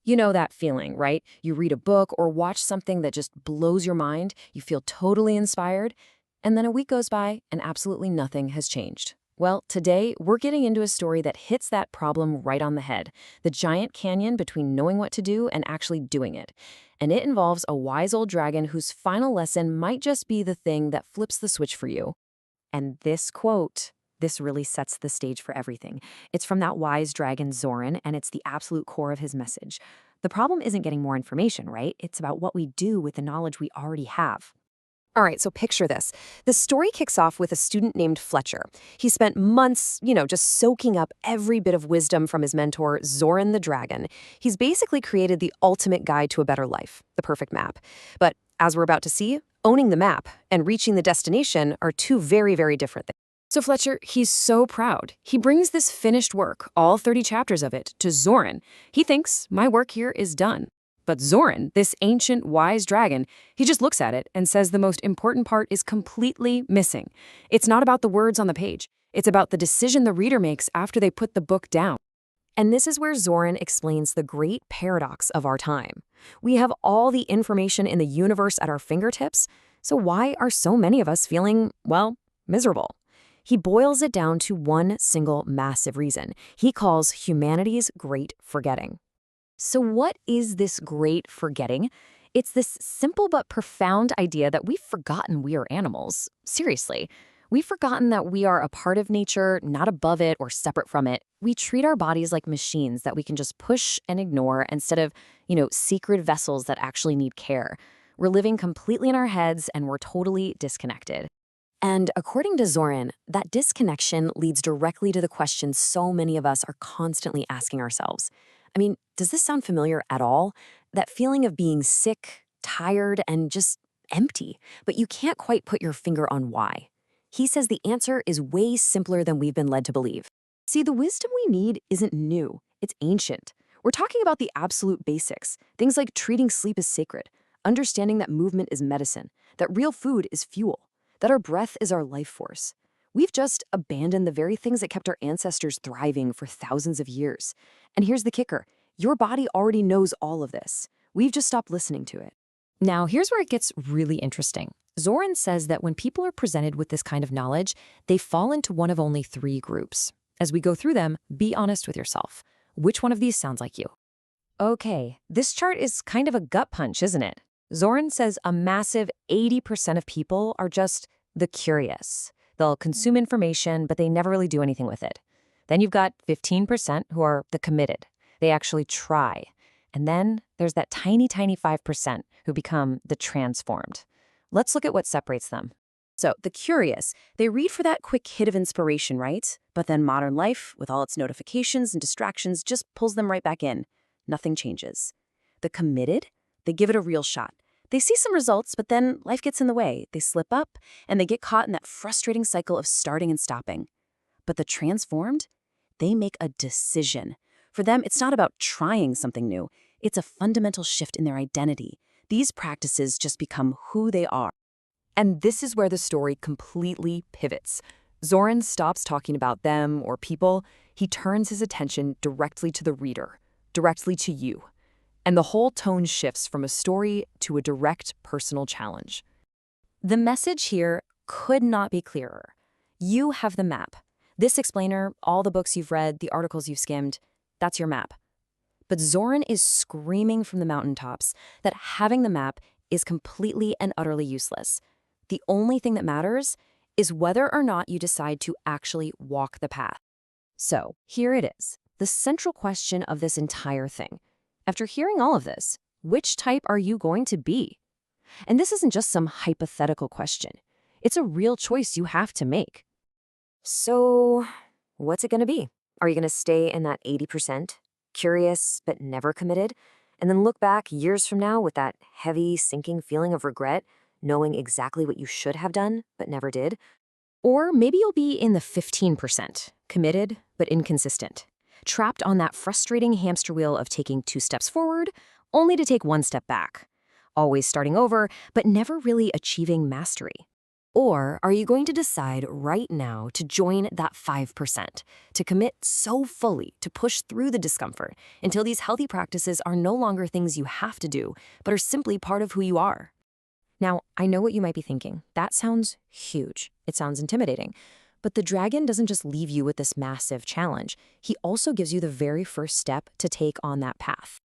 You know that feeling, right? You read a book or watch something that just blows your mind, you feel totally inspired, and then a week goes by and absolutely nothing has changed. Well, today we're getting into a story that hits that problem right on the head, the giant canyon between knowing what to do and actually doing it. And it involves a wise old dragon whose final lesson might just be the thing that flips the switch for you. And this quote, this really sets the stage for everything. It's from that wise dragon Zoran, and it's the absolute core of his message. The problem isn't getting more information, right? It's about what we do with the knowledge we already have. All right, so picture this. The story kicks off with a student named Fletcher. He spent months, just soaking up every bit of wisdom from his mentor, Zoran the Dragon. He's basically created the ultimate guide to a better life, the perfect map. But as we're about to see, owning the map and reaching the destination are two very, very different things. So Fletcher, he's so proud. He brings this finished work, all 30 chapters of it, to Zoran. He thinks, my work here is done. But Zoran, this ancient, wise dragon, he just looks at it and says the most important part is completely missing. It's not about the words on the page. It's about the decision the reader makes after they put the book down. And this is where Zoran explains the great paradox of our time. We have all the information in the universe at our fingertips, so why are so many of us feeling, well, miserable? He boils it down to one single massive reason. He calls humanity's great forgetting. So what is this great forgetting? It's this simple but profound idea that we've forgotten we are animals. Seriously. We've forgotten that we are a part of nature, not above it or separate from it. We treat our bodies like machines that we can just push and ignore instead of, sacred vessels that actually need care. We're living completely in our heads and we're totally disconnected. And according to Zoran, that disconnection leads directly to the question so many of us are constantly asking ourselves. I mean, does this sound familiar at all? That feeling of being sick, tired, and just empty, but you can't quite put your finger on why. He says the answer is way simpler than we've been led to believe. See, the wisdom we need isn't new, it's ancient. We're talking about the absolute basics, things like treating sleep as sacred, understanding that movement is medicine, that real food is fuel, that our breath is our life force. We've just abandoned the very things that kept our ancestors thriving for thousands of years. And here's the kicker. Your body already knows all of this. We've just stopped listening to it. Now, here's where it gets really interesting. Zoran says that when people are presented with this kind of knowledge, they fall into one of only three groups. As we go through them, be honest with yourself. Which one of these sounds like you? Okay, this chart is kind of a gut punch, isn't it? Zoran says a massive 80% of people are just the curious. They'll consume information, but they never really do anything with it. Then you've got 15% who are the committed. They actually try. And then there's that tiny, tiny 5% who become the transformed. Let's look at what separates them. So the curious, they read for that quick hit of inspiration, right? But then modern life, with all its notifications and distractions, just pulls them right back in. Nothing changes. The committed, they give it a real shot. They see some results, but then life gets in the way. They slip up, and they get caught in that frustrating cycle of starting and stopping. But the transformed, they make a decision. For them, it's not about trying something new. It's a fundamental shift in their identity. These practices just become who they are. And this is where the story completely pivots. Zoran stops talking about them or people. He turns his attention directly to the reader, directly to you. And the whole tone shifts from a story to a direct personal challenge. The message here could not be clearer. You have the map. This explainer, all the books you've read, the articles you've skimmed, that's your map. But Zoran is screaming from the mountaintops that having the map is completely and utterly useless. The only thing that matters is whether or not you decide to actually walk the path. So here it is, the central question of this entire thing. After hearing all of this, which type are you going to be? And this isn't just some hypothetical question. It's a real choice you have to make. So, what's it going to be? Are you going to stay in that 80%, curious but never committed, and then look back years from now with that heavy, sinking feeling of regret, knowing exactly what you should have done but never did? Or maybe you'll be in the 15%, committed but inconsistent, trapped on that frustrating hamster wheel of taking 2 steps forward, only to take 1 step back, always starting over, but never really achieving mastery. Or are you going to decide right now to join that 5%, to commit so fully to push through the discomfort until these healthy practices are no longer things you have to do, but are simply part of who you are? Now, I know what you might be thinking. That sounds huge. It sounds intimidating. But the dragon doesn't just leave you with this massive challenge. He also gives you the very first step to take on that path.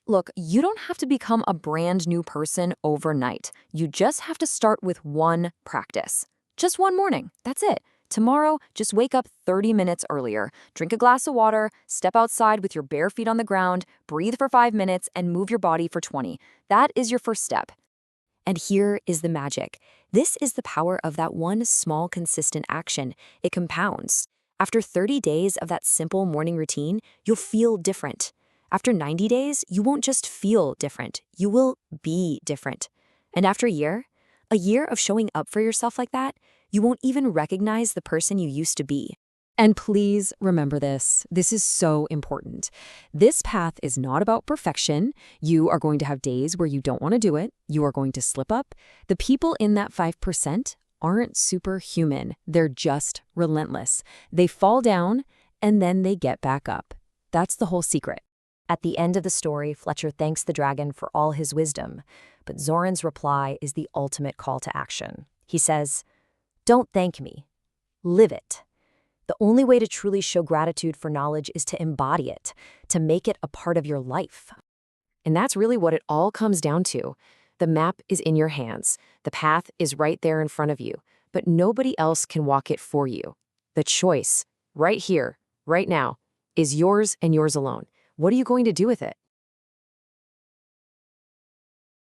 Look, you don't have to become a brand new person overnight. You just have to start with one practice. Just one morning. That's it. Tomorrow, just wake up 30 minutes earlier, drink a glass of water, step outside with your bare feet on the ground, breathe for 5 minutes, and move your body for 20. That is your first step. And here is the magic. This is the power of that one small, consistent action. It compounds. After 30 days of that simple morning routine, you'll feel different. After 90 days, you won't just feel different, you will be different. And after a year of showing up for yourself like that, you won't even recognize the person you used to be. And please remember this. This is so important. This path is not about perfection. You are going to have days where you don't want to do it. You are going to slip up. The people in that 5% aren't superhuman. They're just relentless. They fall down and then they get back up. That's the whole secret. At the end of the story, Fletcher thanks the dragon for all his wisdom, but Zoran's reply is the ultimate call to action. He says, "Don't thank me. Live it." The only way to truly show gratitude for knowledge is to embody it, to make it a part of your life. And that's really what it all comes down to. The map is in your hands. The path is right there in front of you, but nobody else can walk it for you. The choice, right here, right now, is yours and yours alone. What are you going to do with it?